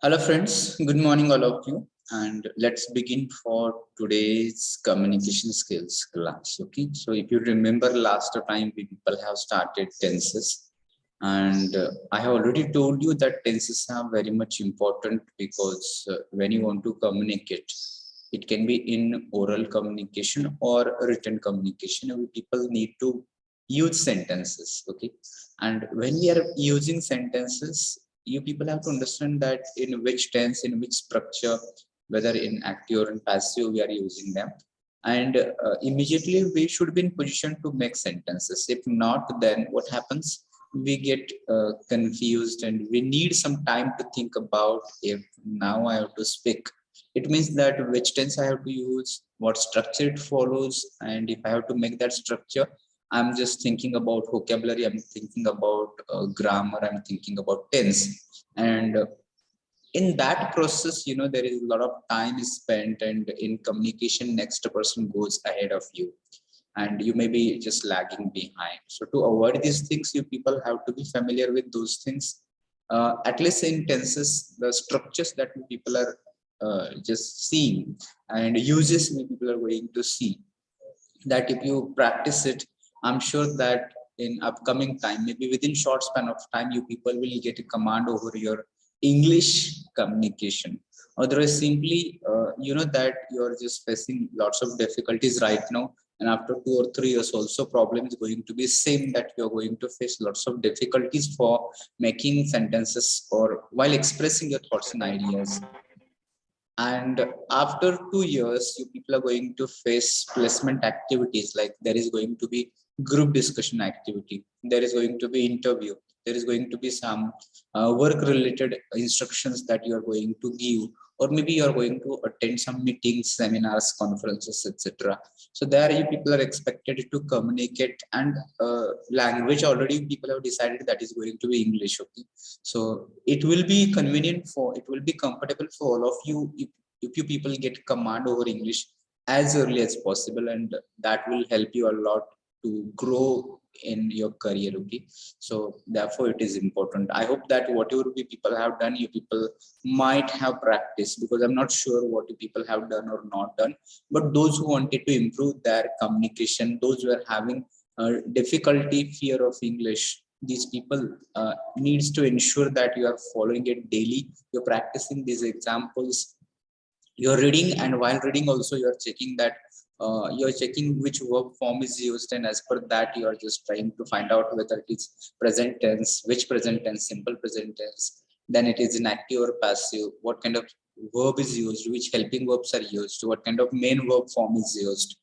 Hello friends, good morning all of you, and let's begin for today's communication skills class. Okay, so if you remember last time we people have started tenses, and I have already told you that tenses are very much important because when you want to communicate, it can be in oral communication or written communication. People need to use sentences. Okay, and when we are using sentences, you people have to understand that in which tense, in which structure, whether in active or in passive, we are using them. And immediately we should be in position to make sentences. If not, then what happens? We get confused and we need some time to think about if now I have to speak. It means that which tense I have to use, what structure it follows, and if I have to make that structure, I'm just thinking about vocabulary, I'm thinking about grammar, I'm thinking about tense. And in that process, there is a lot of time is spent, and in communication, next person goes ahead of you, and you may be just lagging behind. So to avoid these things, you people have to be familiar with those things. At least in tenses, the structures that we people are just seeing and uses we people are going to see, that if you practice it, I'm sure that in upcoming time, maybe within short span of time, you people will get a command over your English communication. Otherwise, simply that you're just facing lots of difficulties right now, and after 2 or 3 years also problem is going to be same, that you're going to face lots of difficulties for making sentences or while expressing your thoughts and ideas. And after 2 years, you people are going to face placement activities, like there is going to be group discussion activity, there is going to be interview, there is going to be some work related instructions that you are going to give, or maybe you are going to attend some meetings, seminars, conferences, etc. So there you people are expected to communicate, and language already people have decided that is going to be English. Okay, so it will be convenient for, it will be comfortable for all of you if you people get command over English as early as possible, and that will help you a lot to grow in your career. Okay, so therefore it is important. I hope that whatever we people have done, you people might have practiced, because I'm not sure what you people have done or not done. But those who wanted to improve their communication, those who are having difficulty, fear of English, these people needs to ensure that you are following it daily, you're practicing these examples, you're reading, and while reading also you're checking that you're checking which verb form is used, and as per that you are just trying to find out whether it is present tense, which present tense, simple present tense, then it is in active or passive, what kind of verb is used, which helping verbs are used, what kind of main verb form is used,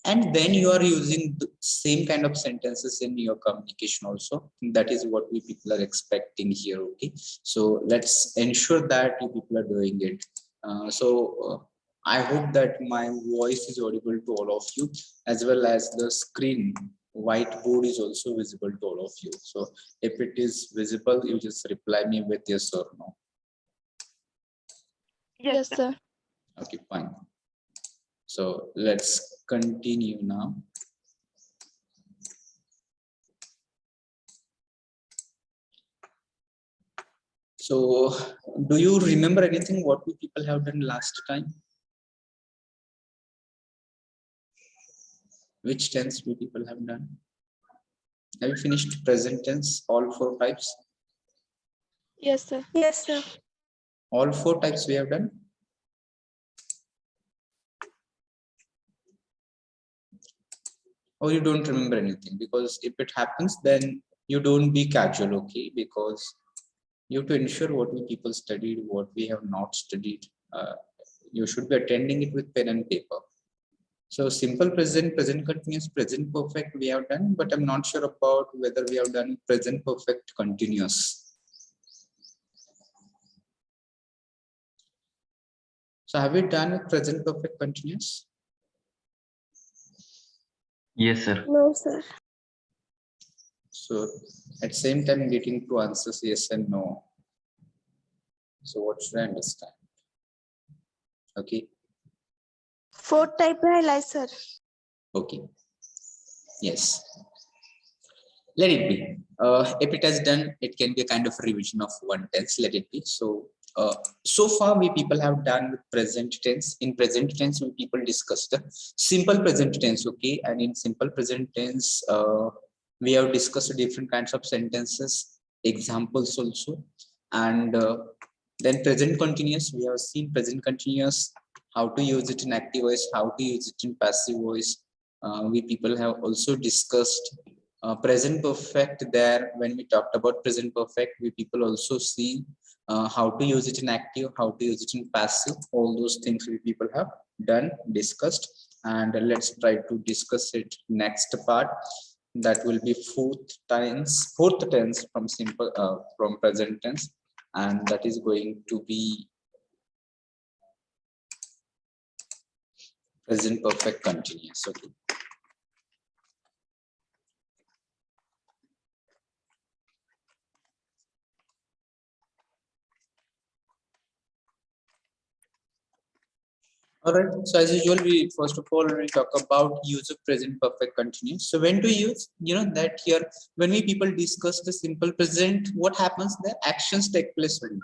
and then you are using the same kind of sentences in your communication also. That is what we people are expecting here. Okay, so let's ensure that you people are doing it. I hope that my voice is audible to all of you, as well as the screen whiteboard is also visible to all of you. So if it is visible, you just reply me with yes or no. Yes, sir. Okay, fine. So let's continue now. So do you remember anything what we people have done last time? Which tense we people have done? Have you finished present tense, all 4 types? Yes, sir. Yes, sir. All 4 types we have done? Or you don't remember anything? Because if it happens, then you don't be casual. Okay, because you have to ensure what we people studied, what we have not studied. You should be attending it with pen and paper. So simple present, present continuous, present perfect we have done, but I'm not sure about whether we have done present perfect continuous. So have we done present perfect continuous? Yes, sir. No, sir. So at same time getting two answers, yes and no. So what should I understand? Okay. 4 type hai, sir. Okay. Yes. Let it be. If it has done, it can be a kind of revision of one tense. Let it be. So So far we people have done with present tense. In present tense, we people discussed the simple present tense, okay? And in simple present tense, we have discussed different kinds of sentences, examples also. And then present continuous, we have seen present continuous, how to use it in active voice, how to use it in passive voice. We people have also discussed present perfect there. When we talked about present perfect, we people also see how to use it in active, how to use it in passive. All those things we people have done, discussed, and let's try to discuss it next part. That will be fourth tense from simple from present tense, and that is going to be present perfect continuous. Okay. All right. So as usual, we first of all we talk about use of present perfect continuous. So when to use, that here when we people discuss the simple present, what happens there? Actions take place only.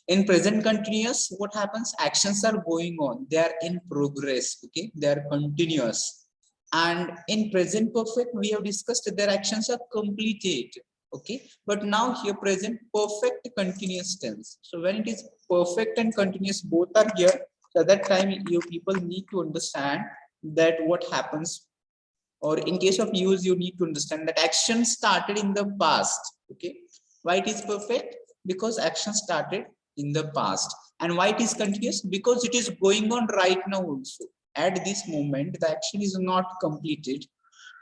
In present continuous, what happens? Actions are going on. They are in progress. Okay, they are continuous. And in present perfect, we have discussed that their actions are completed. Okay, but now here present perfect continuous tense. So when it is perfect and continuous, both are here. So at that time, you people need to understand that what happens, or in case of use, you need to understand that action started in the past. Okay, why it is perfect? Because action started in the past. And why it is continuous? Because it is going on right now also. At this moment, the action is not completed.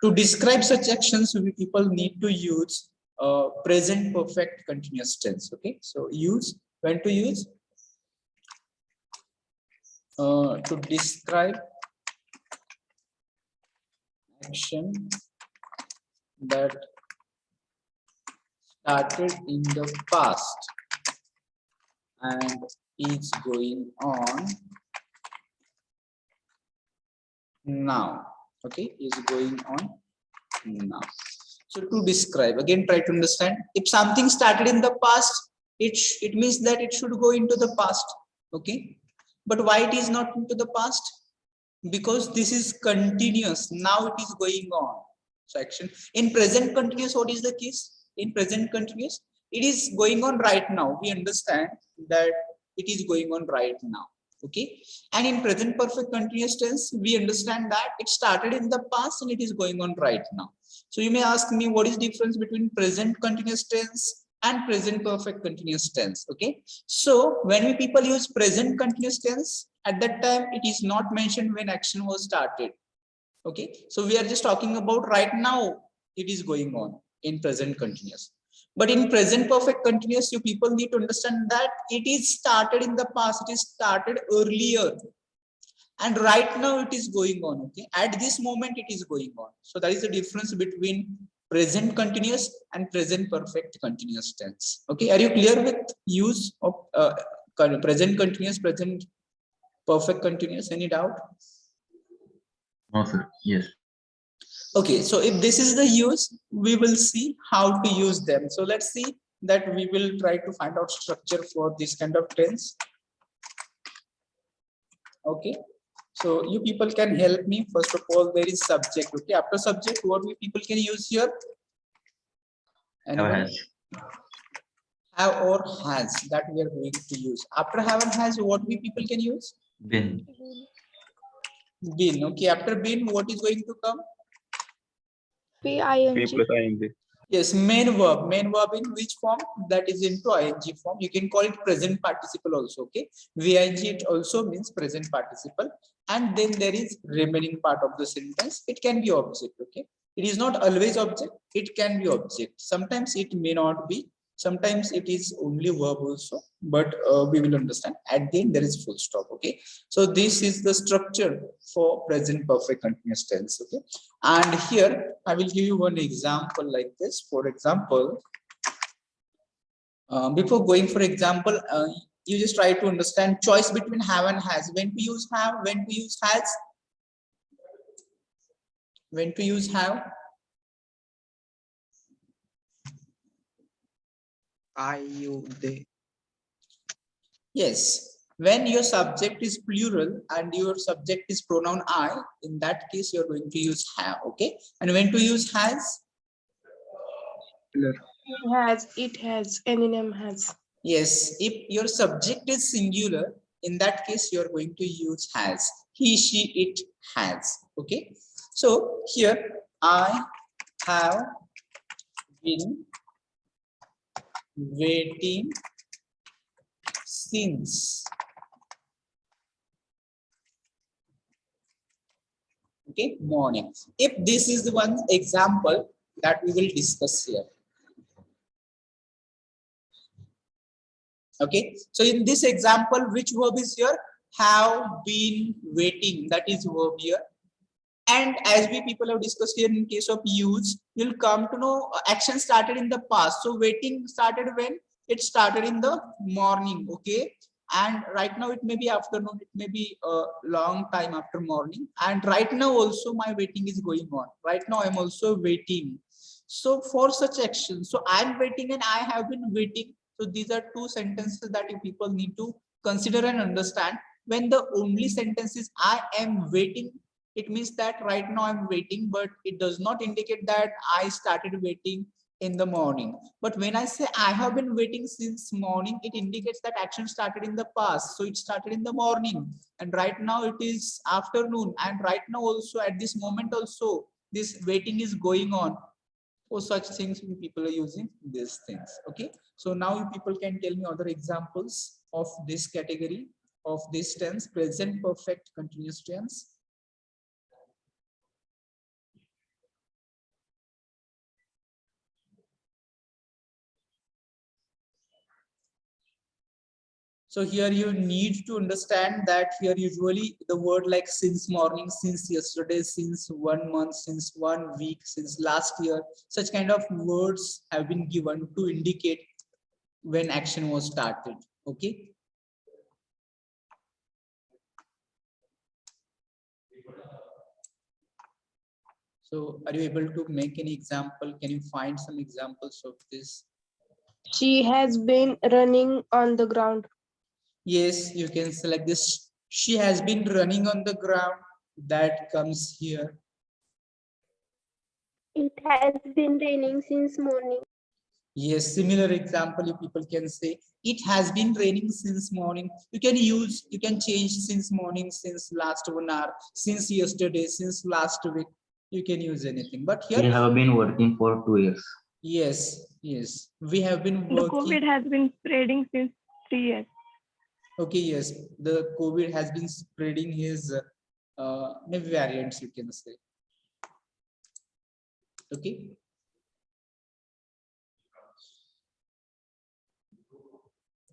To describe such actions, we people need to use present perfect continuous tense. Okay, so use, when to use, to describe action that started in the past and is going on now. Okay, is going on now. So to describe, again, try to understand, if something started in the past, it means that it should go into the past. Okay, but why it is not into the past? Because this is continuous. Now it is going on. So action in present continuous, what is the case? In present continuous, it is going on right now. We understand that it is going on right now. Okay, and in present perfect continuous tense, we understand that it started in the past and it is going on right now. So you may ask me, what is difference between present continuous tense and present perfect continuous tense? Okay, so when we people use present continuous tense, at that time it is not mentioned when action was started. Okay, so we are just talking about right now it is going on in present continuous. But in present perfect continuous, you people need to understand that it is started in the past, it is started earlier, and right now it is going on. Okay, at this moment it is going on. So that is the difference between present continuous and present perfect continuous tense. Okay, are you clear with use of present continuous, present perfect continuous? Any doubt? No, sir. Yes. Okay, so if this is the use, we will see how to use them. So let's see that we will try to find out structure for this kind of tense. Okay, so you people can help me. First of all, there is subject. Okay, after subject, what we people can use here? Anyone? Have or has, that we are going to use. After have and has, what we people can use? Been. Been. Okay, after been, what is going to come? P plus ing. Yes, main verb. Main verb in which form? That is into ing form. You can call it present participle also. Okay, VIG, it also means present participle. And then there is remaining part of the sentence. It can be object. Okay, it is not always object. It can be object. Sometimes it may not be. Sometimes it is only verb also. But we will understand. At the end there is full stop. Okay, so this is the structure for present perfect continuous tense. Okay, and here I will give you one example like this. For example, before going for example, you just try to understand choice between have and has. When to use have, when to use has, when to use have. I, you, they. Yes. When your subject is plural and your subject is pronoun I, in that case, you're going to use have. Okay. And when to use has? It has, any name has. Yes. If your subject is singular, in that case, you're going to use has. He, she, it has. Okay. So here, I have been waiting since. Okay, morning. If this is the one example that we will discuss here. Okay, so in this example, which verb is here? Have been waiting. That is verb here. And as we people have discussed here, in case of use, you'll come to know action started in the past. So waiting started when? It started in the morning. Okay, and right now it may be afternoon, it may be a long time after morning, and right now also my waiting is going on. Right now I'm also waiting. So for such action, so I'm waiting and I have been waiting. So these are two sentences that you people need to consider and understand. When the only sentence is I am waiting, it means that right now I'm waiting, but it does not indicate that I started waiting in the morning. But when I say I have been waiting since morning, it indicates that action started in the past. So it started in the morning, and right now it is afternoon, and right now also at this moment also this waiting is going on. For such things, people are using these things. Okay, so now you people can tell me other examples of this category of this tense, present perfect continuous tense. So here you need to understand that here usually the word like since morning, since yesterday, since 1 month, since 1 week, since last year, such kind of words have been given to indicate when action was started. Okay. So are you able to make any example? Can you find some examples of this? She has been running on the ground. Yes, you can select this. She has been running on the ground. That comes here. It has been raining since morning. Yes, similar example, you people can say it has been raining since morning. You can use, you can change since morning, since last 1 hour, since yesterday, since last week. You can use anything. But We here, have been working for 2 years. yes, we have been The working. COVID has been spreading since 3 years. Okay, yes, the COVID has been spreading his maybe variants, you can say. Okay.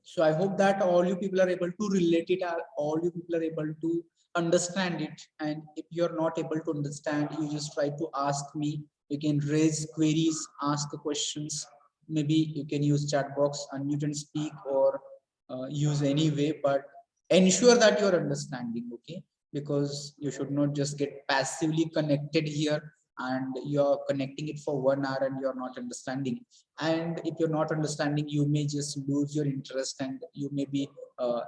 So I hope that all you people are able to relate it, or all you people are able to understand it. And if you're not able to understand, you just try to ask me. You can raise queries, ask questions. Maybe you can use chat box, unmute and speak, or use any way, but ensure that you're understanding, okay? Because you should not just get passively connected here and you're connecting it for 1 hour and you're not understanding. And if you're not understanding, you may just lose your interest and you may be uh,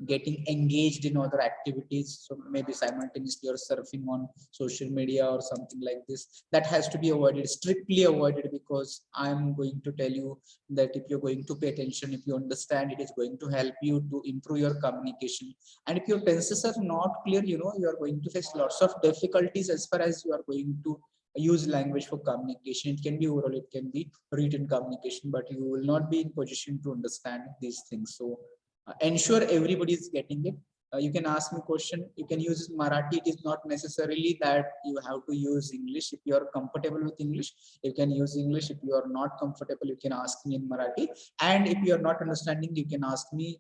getting engaged in other activities. So maybe simultaneously you're surfing on social media or something like this. That has to be avoided, strictly avoided, because I'm going to tell you that if you're going to pay attention, if you understand, it is going to help you to improve your communication. And if your tenses are not clear, you are going to face lots of difficulties as far as you are going to use language for communication. It can be oral, it can be written communication, but you will not be in position to understand these things. So ensure everybody is getting it. You can ask me question, you can use Marathi. It is not necessarily that you have to use English. If you are comfortable with English, you can use English. If you are not comfortable, you can ask me in Marathi. And if you are not understanding, you can ask me.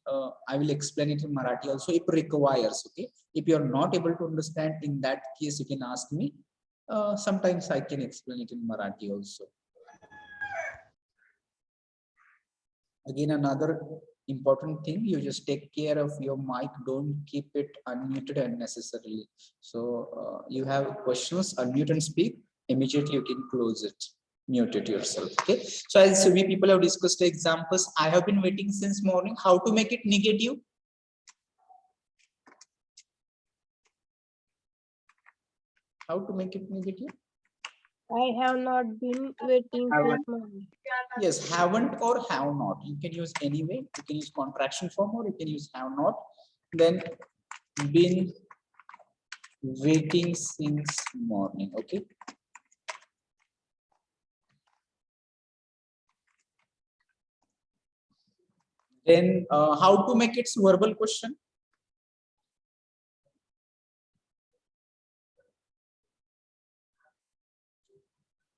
I will explain it in Marathi also if requires. Okay, if you are not able to understand, in that case you can ask me. Sometimes I can explain it in Marathi also. Again, another important thing, you just take care of your mic. Don't keep it unmuted unnecessarily. So you have questions, unmute and speak. Immediately you can close it. Mute it yourself. Okay. So as we people have discussed examples, I have been waiting since morning. How to make it negative? How to make it negative? I have not been waiting Haven't. since morning. Yes, haven't or have not. You can use anyway. You can use contraction form or you can use have not. Then been waiting since morning. Okay. Then how to make its verbal question?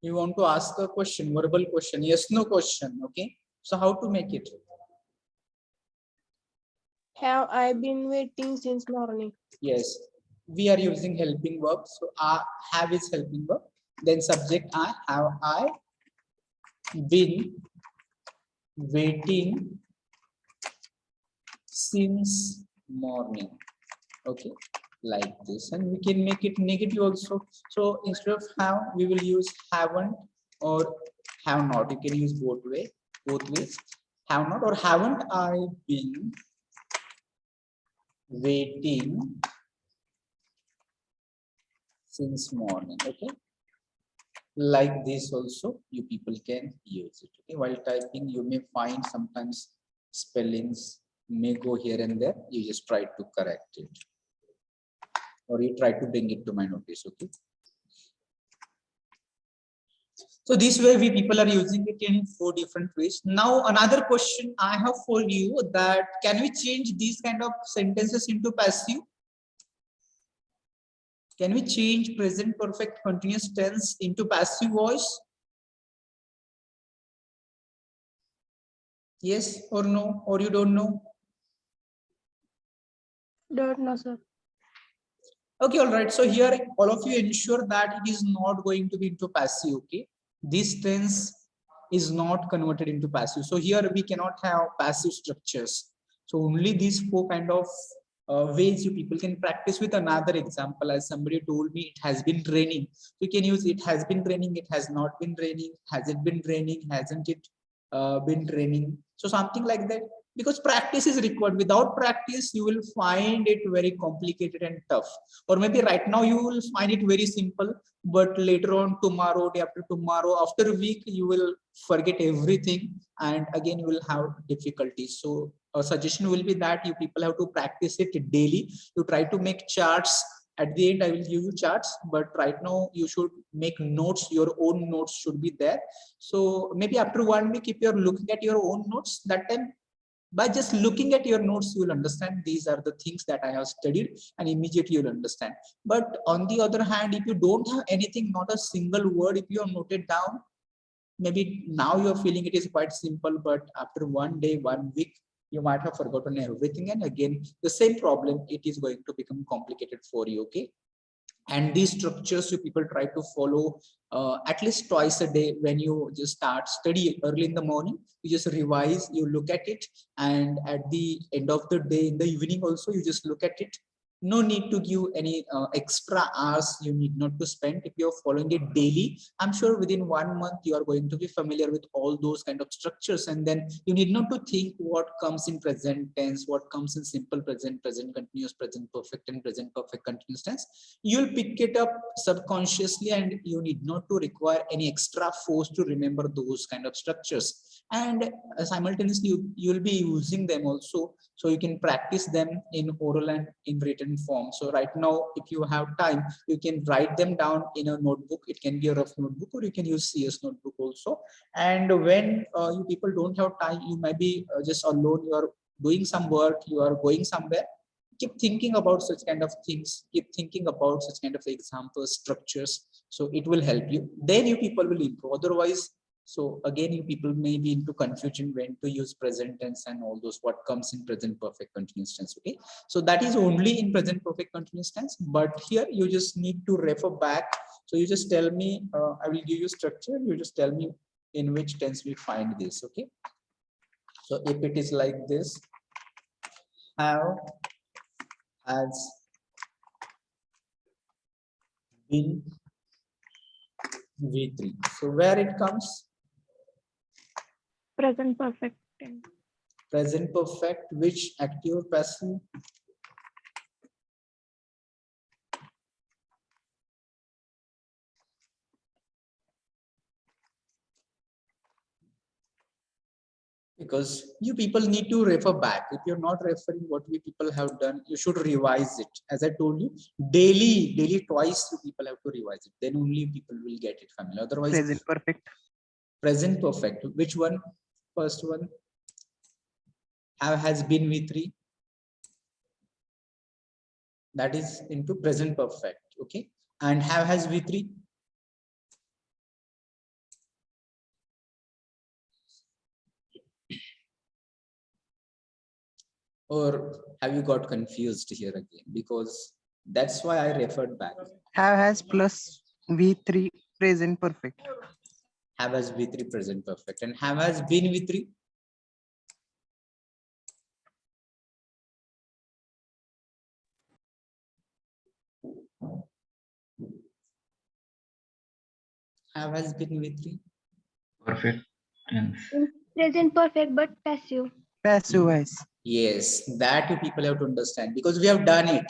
You want to ask a question, verbal question, yes, no question. Okay. So how to make it? Have I been waiting since morning? Yes, we are using helping verb. So have is helping verb. Then subject I, have I been waiting since morning. Okay, like this. And we can make it negative also. So instead of have, we will use haven't or have not. You can use both ways. Have not or haven't I been waiting since morning. Okay, like this also you people can use it. Okay, while typing you may find sometimes spellings may go here and there. You just try to correct it or you try to bring it to my notice. Okay, so this way we people are using it in 4 different ways. Now another question I have for you, that can we change these kind of sentences into passive? Can we change present perfect continuous tense into passive voice? Yes or no, or you don't know? Don't know, sir. Okay, all right. So here, all of you ensure that it is not going to be into passive. Okay, this tense is not converted into passive. So here we cannot have passive structures. So only these 4 kind of ways you people can practice. With another example, as somebody told me, it has been raining. We can use it has been raining, it has not been raining, has it been raining, hasn't it been raining. So something like that, because practice is required. Without practice, you will find it very complicated and tough. Or maybe right now you will find it very simple, but later on, tomorrow, day after tomorrow, after a week, you will forget everything and again you will have difficulties. So a suggestion will be that you people have to practice it daily. You try to make charts. At the end I will give you charts, but right now you should make notes. Your own notes should be there. So maybe after 1 week, if you're looking at your own notes, that time by just looking at your notes you will understand these are the things that I have studied, and immediately you'll understand. But on the other hand, if you don't have anything, not a single word, if you have noted down, maybe now you're feeling it is quite simple, but after 1 day, 1 week, you might have forgotten everything, and again the same problem, it is going to become complicated for you. Okay, and these structures you people try to follow at least twice a day. When you just start study early in the morning, you just revise, you look at it, and at the end of the day in the evening also you just look at it. No need to give any extra hours. You need not to spend. If you're following it daily, I'm sure within 1 month you are going to be familiar with all those kind of structures, and then you need not to think what comes in present tense, what comes in simple present, present continuous, present perfect, and present perfect continuous tense. You'll pick it up subconsciously, and you need not to require any extra force to remember those kind of structures. And simultaneously you'll be using them also, so you can practice them in oral and in written form. So right now, if you have time, you can write them down in a notebook. It can be a rough notebook, or you can use CS notebook also. And when you people don't have time, you might be just alone, you are doing some work, you are going somewhere, keep thinking about such kind of things, keep thinking about such kind of examples, structures. So it will help you. Then you people will improve. Otherwise, so again, you people may be into confusion when to use present tense and all those, what comes in present perfect continuous tense. Okay, so that is only in present perfect continuous tense, but here you just need to refer back. So you just tell me, I will give you structure, you just tell me in which tense we find this. Okay, so if it is like this, have, has been V3. So where it comes? Present perfect tense. Present perfect, which active or passive? Because you people need to refer back. If you're not referring what we people have done, you should revise it. As I told you, daily twice you people have to revise it. Then only people will get it familiar. Otherwise, Present perfect. present perfect. Which one? First one. Have has been V3. That is into present perfect. Okay. And have has V3. Or have you got confused here again? Because that's why I referred back. Have has plus V3 present perfect. Have has V3 present perfect. And have has been V3. Have has been V3. Perfect tense. Present perfect but passive. Passive voice. Yes, that you people have to understand because we have done it.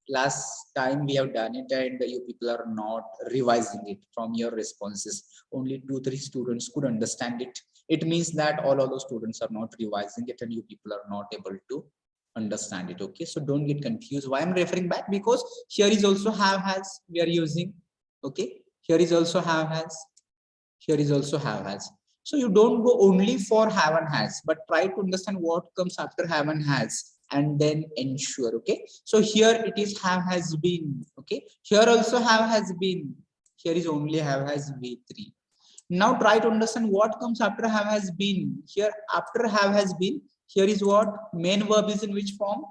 Last time we have done it and you people are not revising it from your responses. Only 2-3 students could understand it. It means that all of those students are not revising it and you people are not able to understand it. Okay, so don't get confused. Why I'm referring back? Because here is also have has we are using. Okay, here is also have has. Here is also have has. So you don't go only for have and has, but try to understand what comes after have and has and then ensure. Okay, so here it is have has been. Okay, here also have has been. Here is only have has V3. Now try to understand what comes after have has been. Here after have has been, here is what main verb is in which form?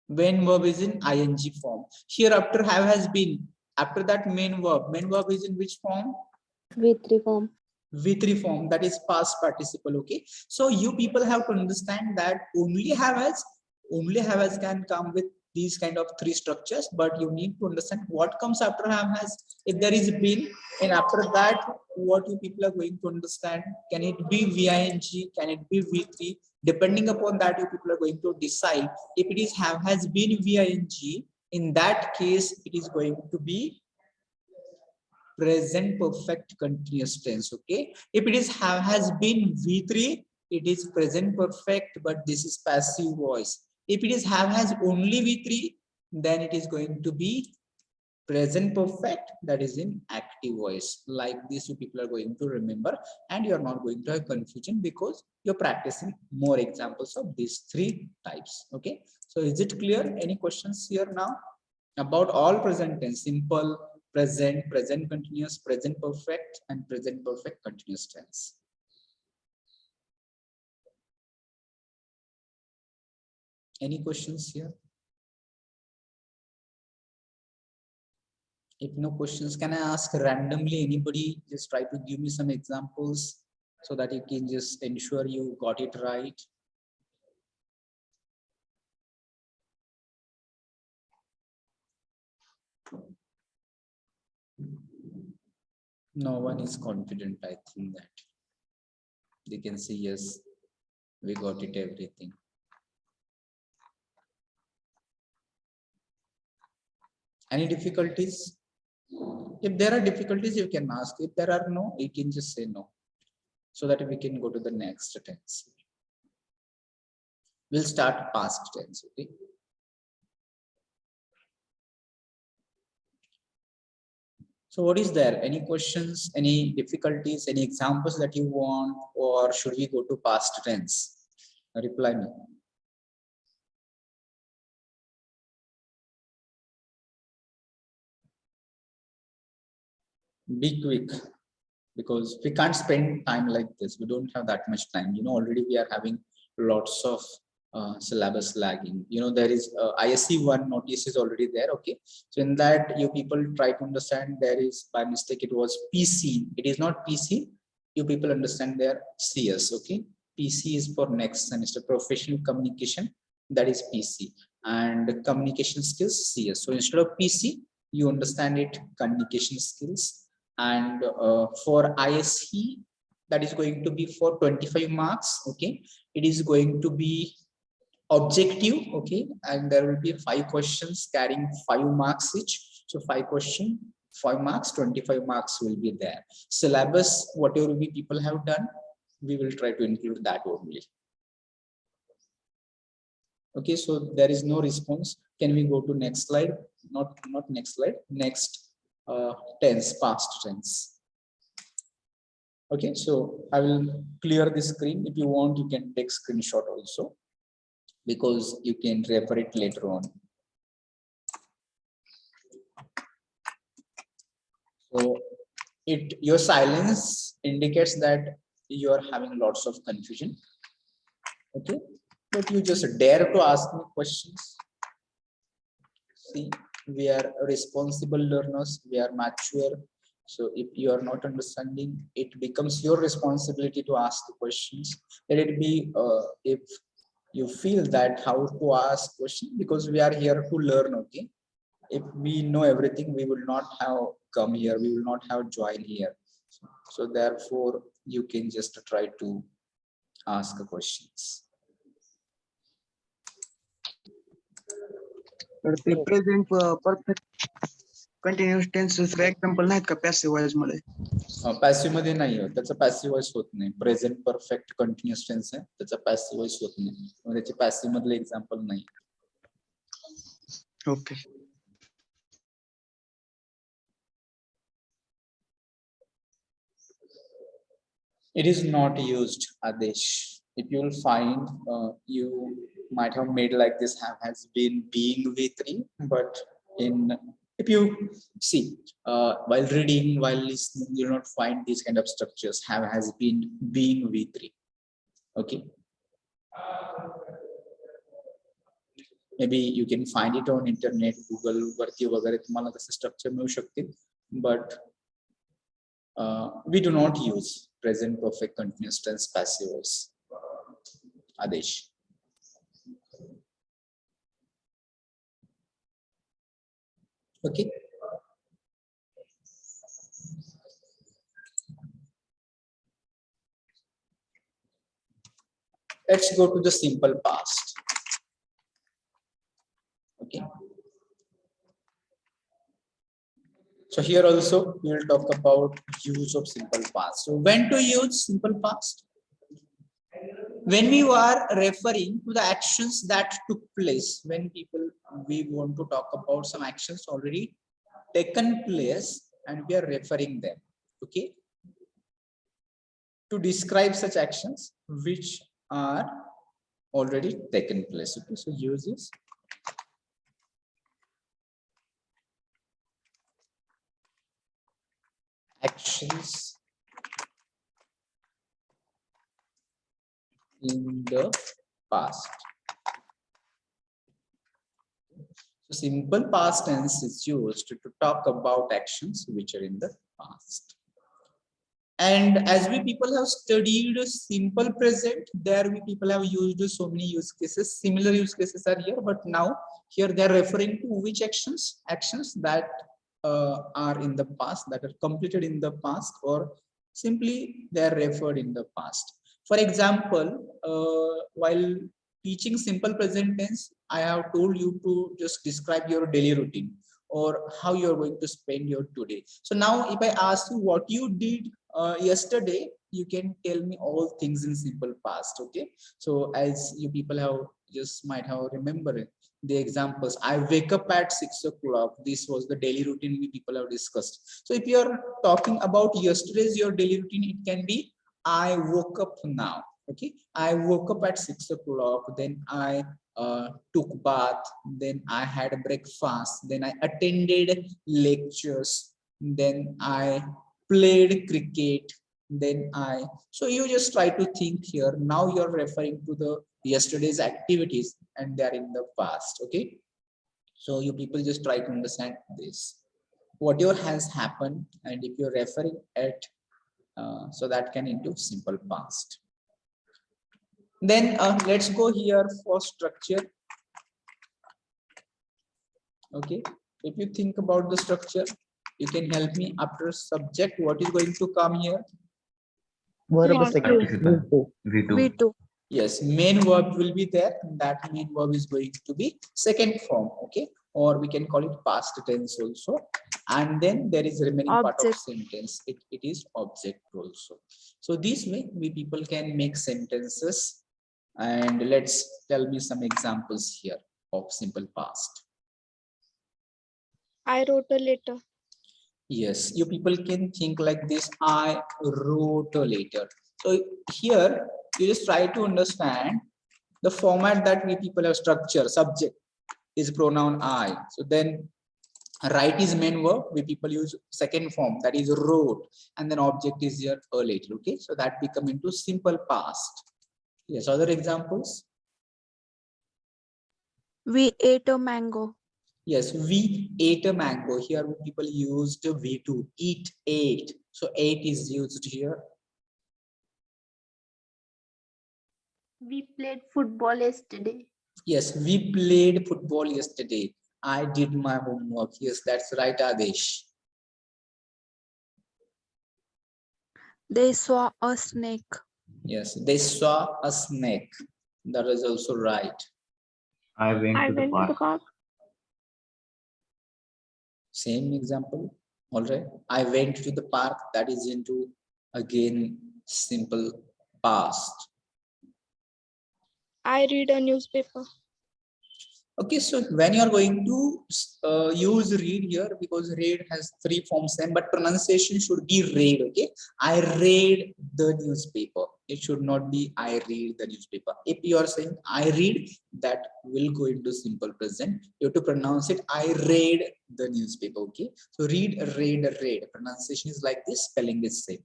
When verb is in ing form. Here after have has been, after that main verb is in which form? V3 form. V3 form, that is past participle. Okay, so you people have to understand that only have as can come with these kind of 3 structures, but you need to understand what comes after have has. If there is been, and after that what you people are going to understand, can it be VING, can it be V3? Depending upon that you people are going to decide. If it is have has been VING, in that case it is going to be present perfect continuous tense. Okay, if it is have has been V3, it is present perfect, but this is passive voice. If it is have has only V3, then it is going to be present perfect, that is in active voice. Like this you people are going to remember and you are not going to have confusion because you're practicing more examples of these 3 types. Okay, so is it clear? Any questions here now about all present tense? Simple, present, present continuous, present perfect, and present perfect continuous tense. Any questions here? If no questions, can I ask randomly anybody just try to give me some examples so that you can just ensure you got it right? No one is confident. I think that they can say yes, we got it everything. Any difficulties? If there are difficulties, you can ask. If there are no, you can just say no, so that we can go to the next tense. We'll start past tense. Okay. So what is there? Any questions, any difficulties, any examples that you want, or should we go to past tense? Reply me. Be quick, because we can't spend time like this. We don't have that much time. You know, already we are having lots of syllabus lagging. You know, there is ISC 1 notice is already there. Okay, so in that you people try to understand, there is by mistake it was PC. It is not PC. You people understand there CS. Okay, PC is for next semester, professional communication. that is PC, and communication skills CS. So instead of PC, you understand it communication skills, and for ISE, that is going to be for 25 marks. Okay, it is going to be objective. Okay, and there will be 5 questions carrying 5 marks each. So 5 questions, 5 marks, 25 marks will be there. Syllabus, whatever we people have done, we will try to include that only. Okay, so there is no response. Can we go to next slide? Not next slide, next tense, past tense. Okay, so I will clear the screen. If you want, you can take screenshot also, because you can refer it later on. So your silence indicates that you are having lots of confusion. Okay, but you just dare to ask me questions. See, we are responsible learners, we are mature. So if you are not understanding, it becomes your responsibility to ask the questions. Let it be if you feel that how to ask questions, because we are here to learn. Okay, if we know everything, we will not have come here, we will not have joined here. So therefore you can just try to ask the questions. तर ते present perfect continuous tenses example नाहीत का passive voice मध्ये? Passive मध्ये नाही होत, त्याचा passive voice होत नाही. प्रेझेंट परफेक्ट कंटिन्युअस टेन्स आहे, त्याचा पॅसिव्ह वॉइस होत नाही, त्याचे पॅसिव्ह मधले एक्झाम्पल नाही. Okay. It is not used, Adesh. If you will find, you might have made like this, has been being V3, but if you see while reading, while listening, you will not find these kind of structures. Has been being V3. Okay, maybe you can find it on internet, Google वरती वगैरे तुम्हाला तसे structure मिळू शकते, but we do not use present perfect continuous tense passive voice. Adesh. Okay. Let's go to the simple past. Okay. So here also we will talk about use of simple past. So when to use simple past? When we are referring to the actions that took place, when we want to talk about some actions already taken place and we are referring them. Okay, to describe such actions which are already taken place. Okay, so use this. Actions in the past. So simple past tense is used to talk about actions which are in the past. And as we people have studied simple present, there we people have used so many use cases. Similar use cases are here, but now here they are referring to which actions? Actions that are in the past, that are completed in the past, or simply they are referred in the past. For example, while teaching simple present tense, I have told you to just describe your daily routine or how you are going to spend your today. So now if I ask you what you did yesterday, you can tell me all things in simple past. Okay, so as you people have just might have remembered the examples, I wake up at 6 o'clock. This was the daily routine we people have discussed. So if you are talking about yesterday's your daily routine, it can be I woke up now. Okay, I woke up at 6 o'clock, then I took bath, then I had breakfast, then I attended lectures, then I played cricket, then so you just try to think here. Now you're referring to the yesterday's activities and they are in the past. Okay, so you people just try to understand this, whatever has happened, and if you're referring at so that can into simple past. Then let's go here for structure. Okay, if you think about the structure, you can help me. After subject, what is going to come here? Verb Want second. Participle. V2. V2. Yes, main verb will be there. That main verb is going to be second form. Okay, or we can call it past tense also. And then there is remaining part of Object. sentence. It is object also. So this way we people can make sentences. And let's tell me some examples here of simple past. I wrote a letter. Yes, you people can think like this. I wrote a letter. So here you just try to understand the format that we people have structure. Subject is pronoun I. So then write is main verb. We people use second form, that is wrote, and then object is here a letter. Okay, so that become into simple past. Yes, other examples. We ate a mango. Yes, we ate a mango. Here people used V2, eat, ate. So ate is used here. We played football yesterday. Yes, we played football yesterday. I did my homework. Yes, that's right, Adesh. They saw a snake. Yes, they saw a snake. That is also right. I went I to the went to the park. park. Same example. All right. I went to the park. That is into again simple past. I read a newspaper. Okay, so when you are going to use read here, because read has three forms, same, but pronunciation should be read. Okay, I read the newspaper. It should not be I read the newspaper. If you are saying I read, that will go into simple present. You have to pronounce it. I read the newspaper. Okay, so read, read, read. Pronunciation is like this. Spelling is same.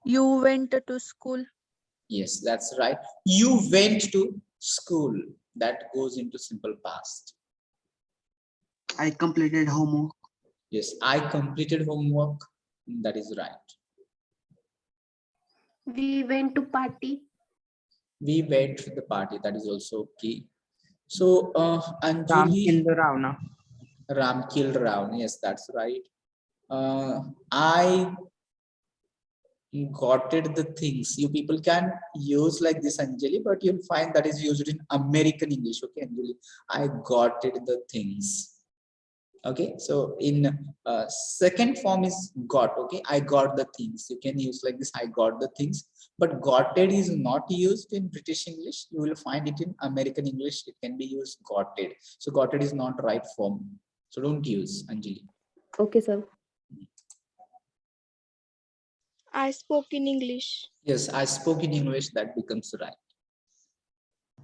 You went to school. Yes, that's right. You went to school. That goes into simple past. I completed homework. Yes, I completed homework. That is right. We went to party. We went to the party. That is also okay. So, Ram Anjali, killed Ravana. Ram killed Ravana. Yes, that's right. I got it the things. You people can use like this, Anjali, but you'll find that is used in American English. Okay, Anjali, I got it the things. Okay, so in second form is got. Okay, I got the things. You can use like this, I got the things, but got it is not used in British English. You will find it in American English. It can be used got it. So got it is not right form, so don't use, Anjali. Okay, sir. I spoke in English. Yes, I spoke in English. That becomes right.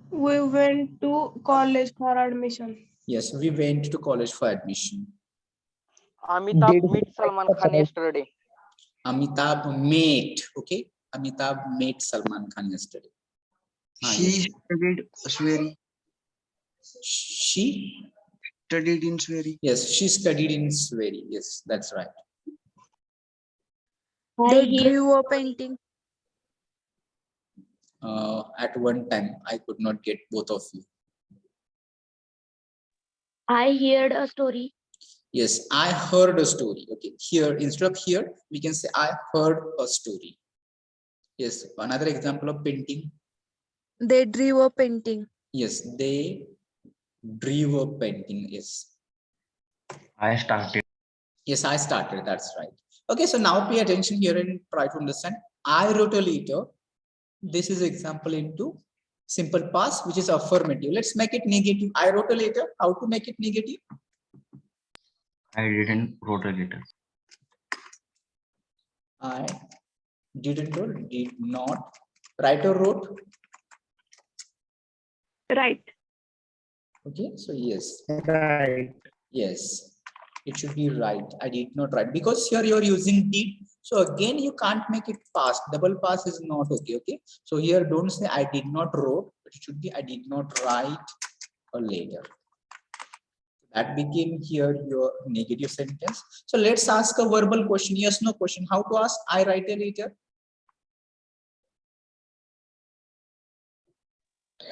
We went to college for admission. Yes, we went to college for admission. Amitabh met Salman Khan yesterday. Amitabh met. Okay, Amitabh met Salman Khan yesterday. She Yes. studied Sweri. She, Studied in Sweri. yes, she studied in Sweden. Yes, that's right. They drew a painting. At one time, I could not get both of you. I heard a story. Yes, I heard a story. Okay, here, instead of here, we can say I heard a story. Yes, another example of painting. They drew a painting. Yes, they drew a painting. Yes. I started. Yes, I started. That's right. Okay, so now pay attention here and try to understand. I wrote a letter. This is example into simple past, which is affirmative. Let's make it negative. I wrote a letter. How to make it negative? I didn't wrote a letter. I didn't or did not write or wrote. Right. Okay, so yes, Right. yes, it should be right. I did not write, because here you are using did. So again, you can't make it past. Double pass is not okay. Okay, so here don't say I did not wrote, but it should be I did not write a letter. That became here your negative sentence. So let's ask a verbal question. Yes, no question. How to ask? I write a letter.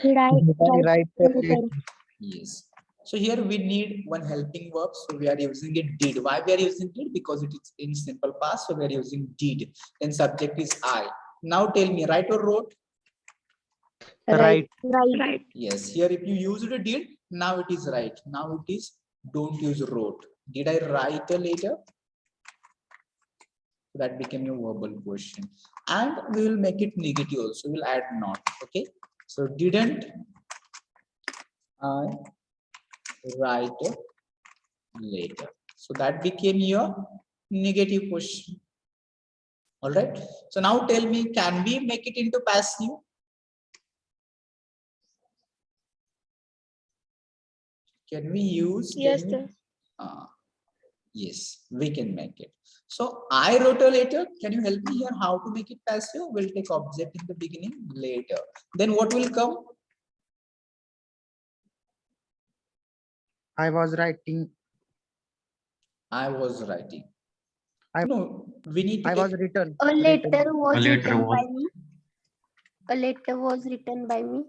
Did I Right. write? Yes. So here we need one helping verb. So we are using it did. Why we are using did? Because it is in simple past. So we are using did. Then subject is I. Now tell me, write or wrote? Right. Right. Yes. Here if you used a did, now it is right. Now it is don't use wrote. Did I write a letter? That became your verbal question. And we will make it negative also. We'll add not. Okay. So didn't I write a later? So that became your negative question. All right. So now tell me, can we make it into passive? Can we use? Yes, can we, sir. yes, we can make it. So I wrote a letter. Can you help me here how to make it passive? We'll take object in the beginning later. Then what will come? I was writing. I was writing. I- No, we need to I take was written. A letter A was letter written was by me. A letter was written by me.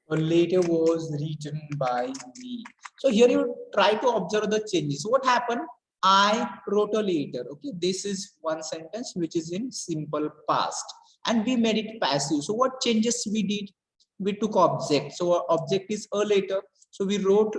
a letter was written by me. So here you try to observe the changes. So what happened? I wrote a letter. Okay, this is one sentence which is in simple past, and we made it passive. So what changes we did? We took object. So our object is a letter. So we wrote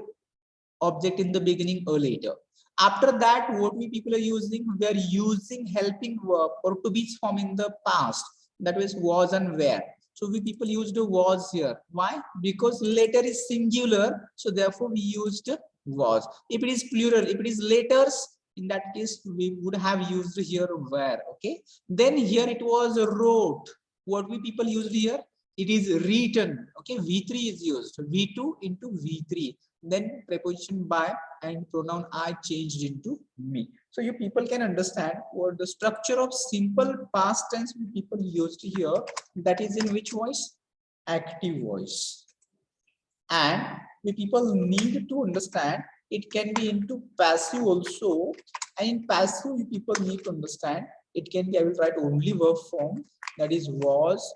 object in the beginning a later. After that, what we people are using? We are using helping verb or to be formed in the past. That was and where. So we people used was here. Why? Because later is singular. So therefore we used was. If it is plural, if it is letters, in that case we would have used here where. Okay. Then here it was wrote. What we people used here? It is written. Okay. V3 is used. V2 into V3. Then preposition by and pronoun I changed into me. So you people can understand what the structure of simple past tense people used here. That is in which voice? Active voice. And we people need to understand it can be into passive also. And in passive, you people need to understand it can be, I will write only verb form, that is was,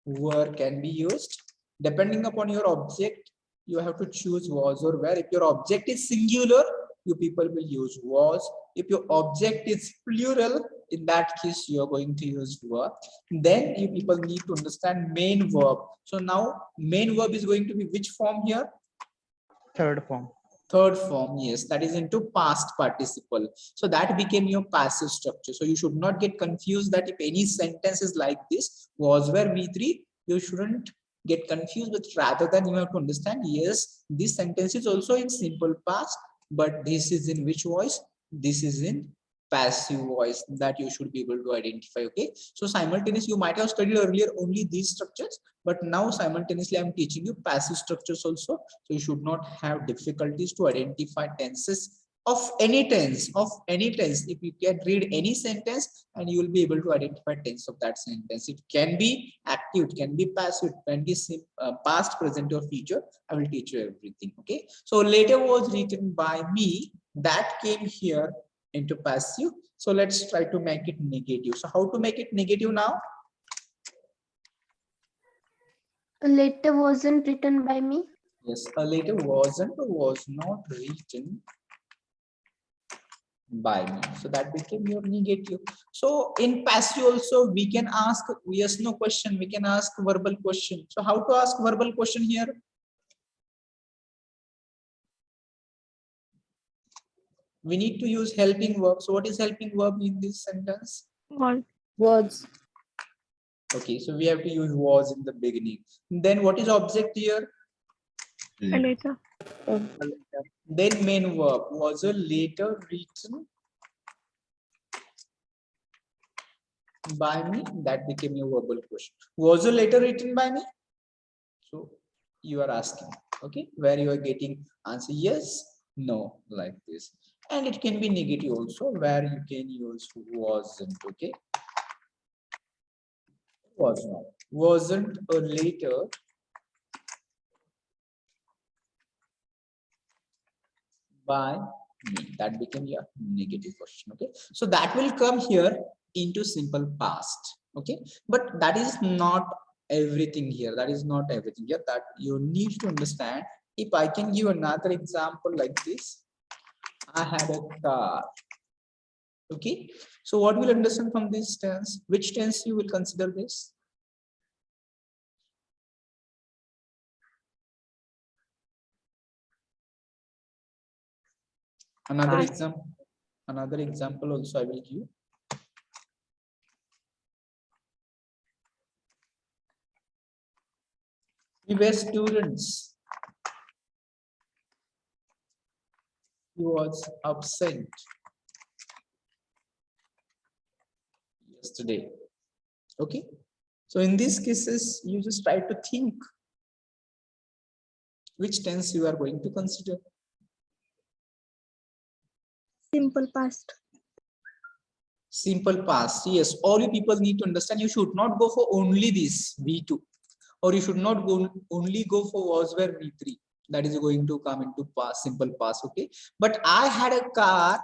were can be used. Depending upon your object, you have to choose was or were. If your object is singular, you people will use was. If your object is plural, in that case you are going to use were. Then you people need to understand main verb. So now main verb is going to be which form here? Third form. Third form, yes, that is into past participle. So that became your passive structure. So you should not get confused that if any sentence is like this, was where V3, you shouldn't get confused, but rather than you have to understand, yes, this sentence is also in simple past, but this is in which voice? This is in passive voice, that you should be able to identify. Okay. So simultaneously, you might have studied earlier only these structures, but now simultaneously I'm teaching you passive structures also. So you should not have difficulties to identify tenses of any tense, If you can read any sentence and you will be able to identify tense of that sentence. It can be active, it can be passive, it can be past, present or future. I will teach you everything. Okay. So later was written by me, that came here into passive. So let's try to make it negative. So how to make it negative now? A letter wasn't written by me. Yes, a letter wasn't or was not written by me. So that became your negative. So in passive also we can ask yes no question. We can ask verbal question. So how to ask verbal question here? We need to use helping verb. So what is helping verb in this sentence? Was. Okay, so we have to use was in the beginning. Then what is object here? later. Then main verb. Was a letter written by me? That became your verbal question. Was a letter written by me? So you are asking, okay, where you are getting answer yes, no, like this. And it can be negative also, where you can use wasn't. Okay, was not. Wasn't a letter by me. That became your negative question. Okay, so that will come here into simple past. Okay, but that is not everything here. That is not everything here. That you need to understand. If I can give another example like this, I had a car. Okay, so what will understand from this tense? Which tense you will consider this? Another Past. example. Another example also I will give. We were students. He was absent yesterday. Okay, so in these cases, you just try to think which tense you are going to consider. Simple past. Simple past. Yes, all you people need to understand. You should not go for only this V2, or you should not go only go for was were V3. That is going to come into past, simple past. Okay, but I had a car.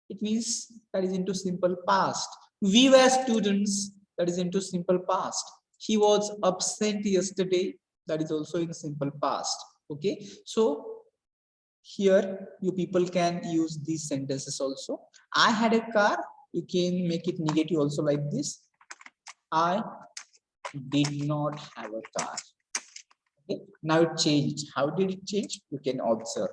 It means that is into simple past. We were students. That is into simple past. He was absent yesterday. That is also in simple past. Okay, so here you people can use these sentences also. I had a car. You can make it negative also like this. I did not have a car. Okay, now it changed. How did it change? You can observe.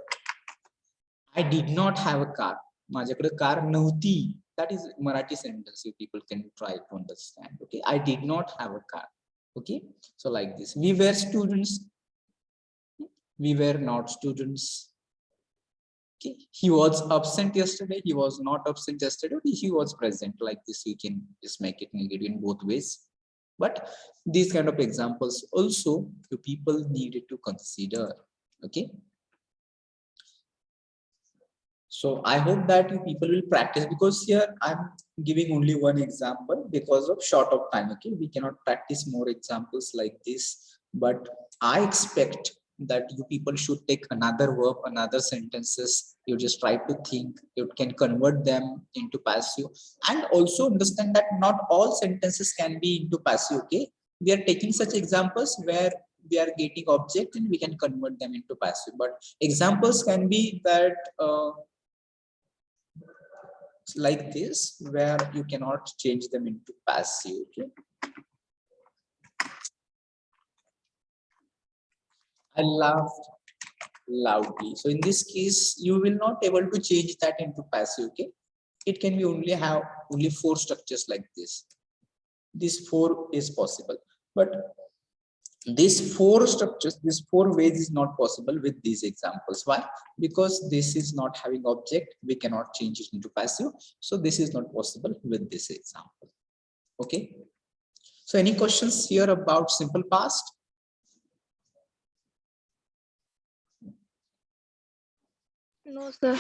I did not have a car. माझ्याकडे car नव्हती. That is Marathi sentence. You people can try to understand. Okay, I did not have a car. Okay, so like this. We were students. We were not students. Okay, he was absent yesterday. He was not absent yesterday. He was present. Like this, you can just make it negative in both ways. But these kind of examples also the people needed to consider. Okay, so I hope that you people will practice, because here I'm giving only one example because of short of time. Okay, we cannot practice more examples like this, but I expect that you people should take another verb, another sentences. You just try to think, you can convert them into passive, and also understand that not all sentences can be into passive. Okay, we are taking such examples where we are getting object and we can convert them into passive, but examples can be that like this, where you cannot change them into passive. Okay, I laughed loudly. So in this case, you will not able to change that into passive. Okay, it can be only have only 4 structures like this. This 4 is possible, but these 4 structures, these 4 ways is not possible with these examples. Why? Because this is not having object, we cannot change it into passive, so this is not possible with this example. Okay, so any questions here about simple past? No, sir.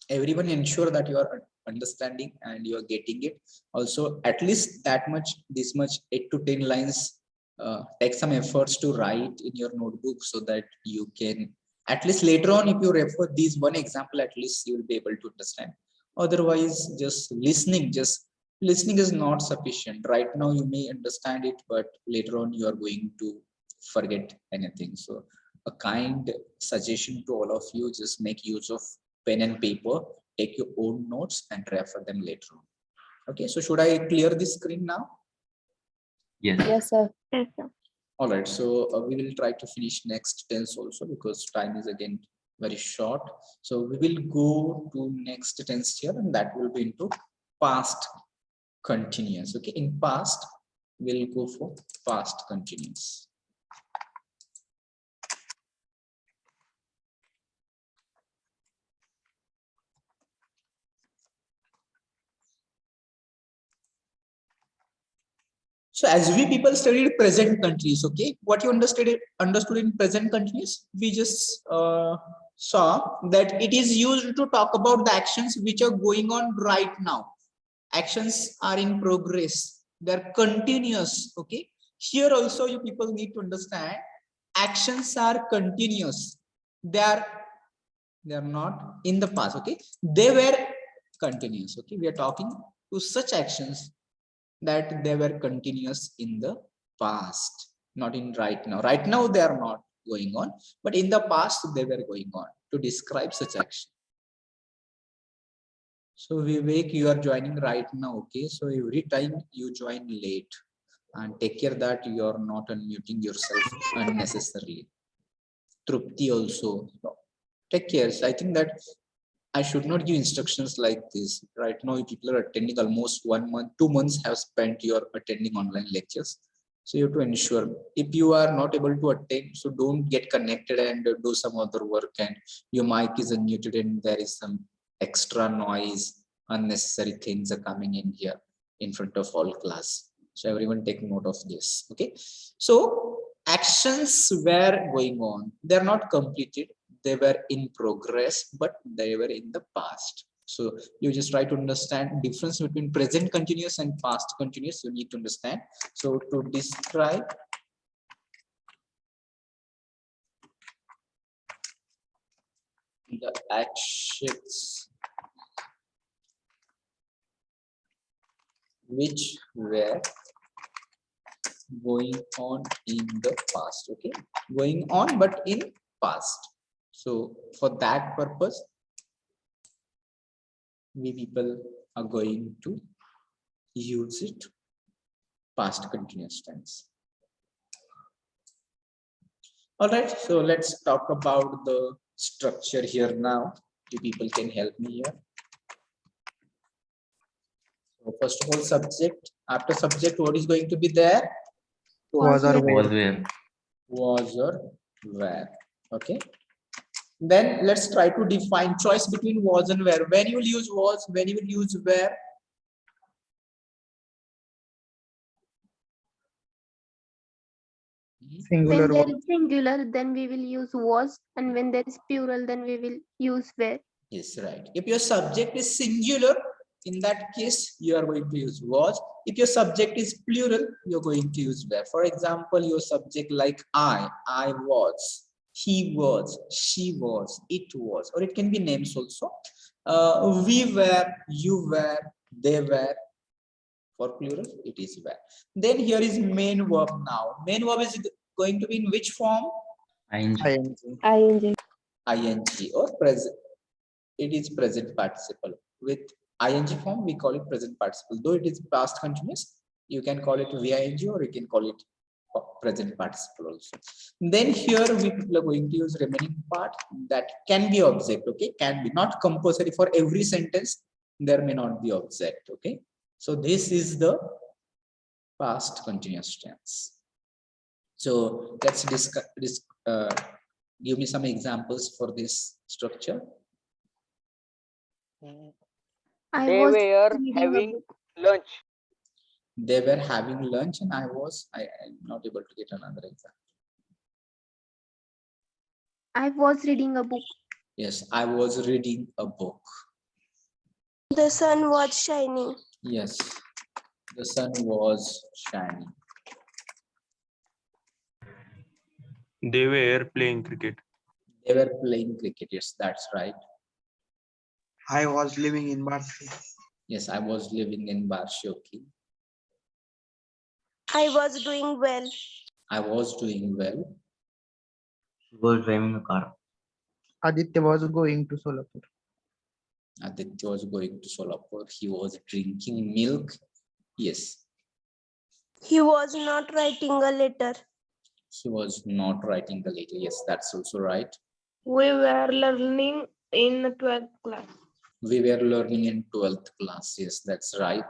Everyone ensure that you are understanding and you are getting it. Also, at least that much, this much 8 to 10 lines. Take some efforts to write in your notebook so that you can, at least later on, if you refer these one example, at least you will be able to understand. Otherwise, just listening is not sufficient. Right now you may understand it, but later on you are going to forget anything. So a kind suggestion to all of you, just make use of pen and paper, take your own notes and refer them later on. Okay, so should I clear this screen now? Yes. Yes, sir. Yes, sir. All right, so we will try to finish next tense also, because time is again very short. So we will go to next tense here, and that will be into past continuous. Okay, in past we'll go for past continuous. So as we people studied present continuous, okay, what you understood in present continuous, we just saw that it is used to talk about the actions which are going on right now. Actions are in progress, they're continuous. Okay, here also you people need to understand actions are continuous. They're not in the past. Okay, they were continuous. Okay, we are talking to such actions that they were continuous in the past, not in right now. Right now they are not going on, but in the past they were going on to describe such action. So Vivek, you are joining right now, okay? So every time you join late, and take care that you are not unmuting yourself unnecessarily. Trupti also, take care. So I think that I should not give instructions like this. Right now, people are attending almost 1 month, 2 months have spent your attending online lectures. So you have to ensure if you are not able to attend, so don't get connected and do some other work and your mic is unmuted and there is some extra noise, unnecessary things are coming in here in front of all class. So everyone take note of this. Okay. So actions were going on. They're not completed. They were in progress, but they were in the past. So you just try to understand difference between present continuous and past continuous. You need to understand. So to describe the actions which were going on in the past, okay, going on but in past. So for that purpose we people are going to use it past continuous tense. All right, so let's talk about the structure here now. You people can help me here. So first of all, subject. After subject, what is going to be there? Was Was were. where. Was or were. Okay. Then let's try to define choice between was and were. When you will use was, when you will use were. When there is singular, then we will use was, and when there is plural, then we will use were. Yes, right. If your subject is singular, in that case, you are going to use was. If your subject is plural, you're going to use were. For example, your subject like I was, he was, she was, it was, or it can be names also. We were, you were, they were. For plural, it is were. Then here is main verb now. Main verb is going to be in which form? ING. ing. Ing or present. It is present participle. With ing form, we call it present participle. Though it is past continuous, you can call it VING or you can call it present participle also. Then here we people are going to use remaining part that can be object. Okay, can be, not compulsory for every sentence. There may not be object. Okay, so this is the past continuous tense. So let's discuss this. Give me some examples for this structure. I They was were reading a having book. lunch. They were having lunch and I'm not able to get another example. I was reading a book. Yes, I was reading a book. The sun was shining. Yes, the sun was shining. They were playing cricket. They were playing cricket. Yes, that's right. I was living in Barcelona. Yes, I was living in Barshoki. I was doing well. I was doing well. He was driving a car. Aditya was going to Solapur. Aditya was going to Solapur. He was drinking milk. Yes. He was not writing a letter. He was not writing the letter. Yes, that's also right. We were learning in 12th class. We were learning in 12th class. Yes, that's right.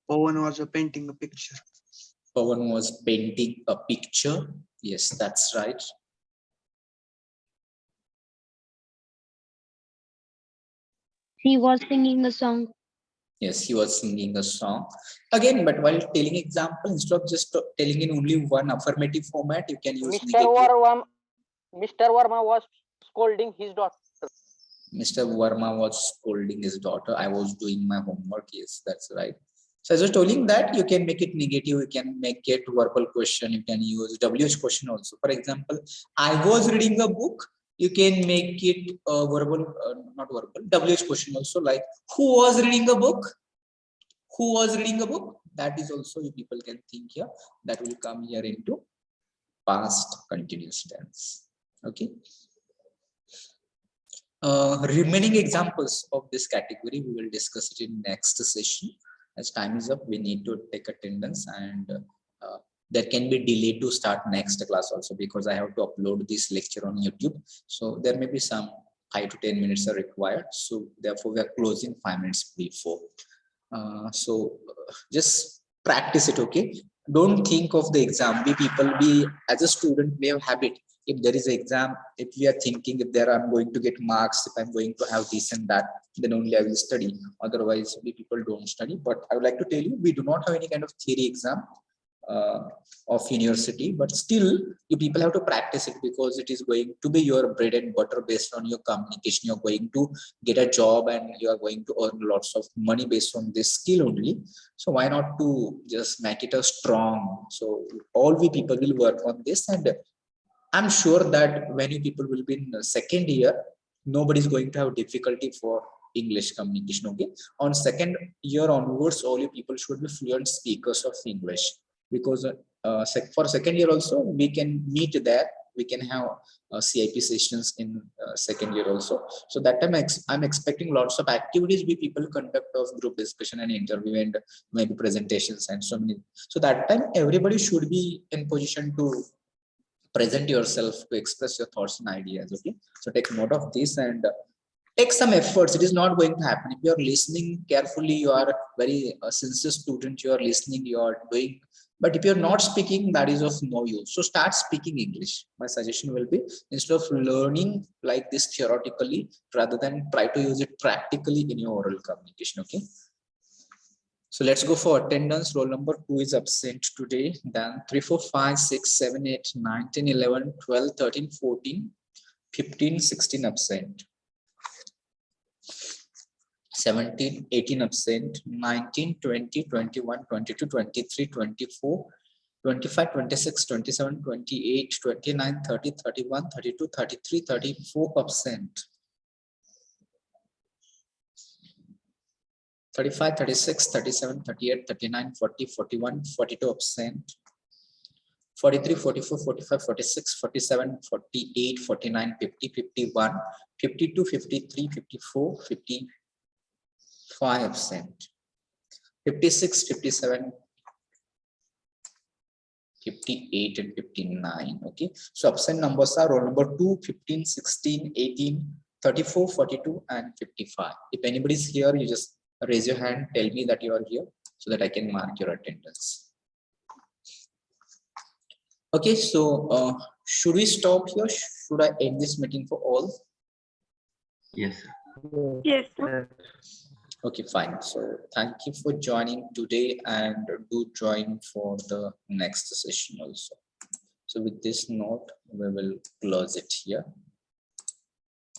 Owen was painting a picture. Pawan was painting a picture. Yes, that's right. He was singing a song. Yes, he was singing a song. Again, but while telling example, instead of just telling in only one affirmative format, you can use Mr. Verma was scolding his daughter. Mr. Verma was scolding his daughter. I was doing my homework. Yes, that's right. So as I was telling that, you can make it negative. You can make it verbal question. You can use WH question also. For example, I was reading a book. You can make it verbal, not verbal, WH question also, like who was reading a book? Who was reading a book? that is also, you people can think here, that will come here into past continuous tense. Okay. Remaining examples of this category we will discuss it in next session. As time is up, we need to take attendance, and there can be delay to start next class also, because I have to upload this lecture on YouTube. So there may be some 5 to 10 minutes are required. So therefore we are closing 5 minutes before. Just practice it. Okay. Don't think of the exam. We people, be as a student, we have habit. If there is an exam, if we are thinking if there I'm going to get marks, if I'm going to have this and that, then only I will study. Otherwise, we people don't study. But I would like to tell you, we do not have any kind of theory exam of university, but still you people have to practice it, because it is going to be your bread and butter based on your communication. You're going to get a job and you are going to earn lots of money based on this skill only. So why not to just make it a strong? So all we people will work on this, and I'm sure that when you people will be in the second year, nobody is going to have difficulty for English communication. Okay, on second year onwards, all you people should be fluent speakers of English, because for second year also we can meet there. We can have CIP sessions in second year also. So that time I'm expecting lots of activities we people conduct of group discussion and interview and maybe presentations and so many. So that time everybody should be in position to present yourself, to express your thoughts and ideas. Okay, so take note of this and take some efforts. It is not going to happen if you are listening carefully. You are very sincere student, you are listening, you are doing. But if you're not speaking, that is of no use. So start speaking English. My suggestion will be, instead of learning like this theoretically, rather than try to use it practically in your oral communication. Okay. So let's go for attendance. Roll number 2 is absent today. Then 3, 4, 5, 6, 7, 8, 9, 10, 11, 12, 13, 14, 15, 16 absent. 17, 18 absent, 19, 20, 21, 22, 23, 24, 25, 26, 27, 28, 29, 30, 31, 32, 33, 34 absent. 35, 36, 37, 38, 39, 40, 41, 42 absent. 43, 44, 45, 46, 47, 48, 49, 50, 51, 52, 53, 54, 55 absent. 56, 57, 58 and 59. Okay, so absent numbers are roll number 2, 15, 16, 18, 34, 42 and 55. If anybody is here, you just raise your hand, tell me that you are here so that I can mark your attendance. Okay, so should we stop here? Should I end this meeting for all? Yes, sir. Yes. Okay, fine. So thank you for joining today, and do join for the next session also. So with this note, we will close it here.